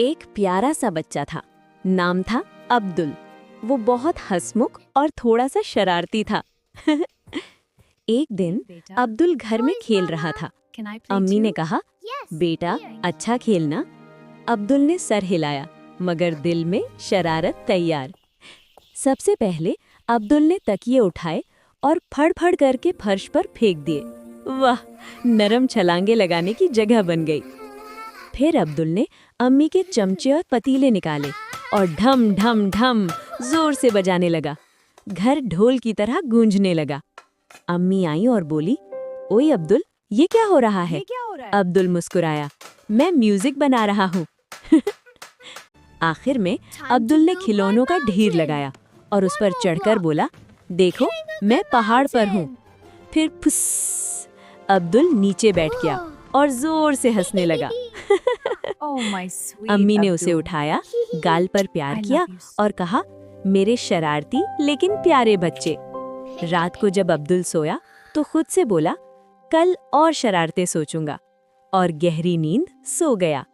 एक प्यारा सा बच्चा था। नाम था अब्दुल। वो बहुत हंसमुख और थोड़ा सा शरारती था। एक दिन अब्दुल घर में खेल रहा था। अम्मी ने कहा, बेटा अच्छा खेलना। अब्दुल ने सर हिलाया, मगर दिल में शरारत तैयार। सबसे पहले अब्दुल ने तकिए उठाए और फड़-फड़ करके फर्श पर फेंक दिए। वाह, नरम छलांगे लगाने की जगह बन गई। फिर अब्दुल ने अम्मी के चमचे और पतीले निकाले और ढम ढम ढम जोर से बजाने लगा। घर ढोल की तरह गूंजने लगा। अम्मी आई और बोली, ओए अब्दुल, ये क्या हो रहा है? अब्दुल मुस्कुराया, मैं म्यूजिक बना रहा हूँ। आखिर में अब्दुल ने खिलौनों का ढेर लगाया और उस पर चढ़कर बोला, देखो मैं पहाड़ पर हूँ। फिर फुस, अब्दुल नीचे बैठ गया और जोर से हंसने लगा। अम्मी ने उसे उठाया, गाल पर प्यार किया और कहा, मेरे शरारती लेकिन प्यारे बच्चे। रात को जब अब्दुल सोया तो खुद से बोला, कल और शरारतें सोचूंगा, और गहरी नींद सो गया।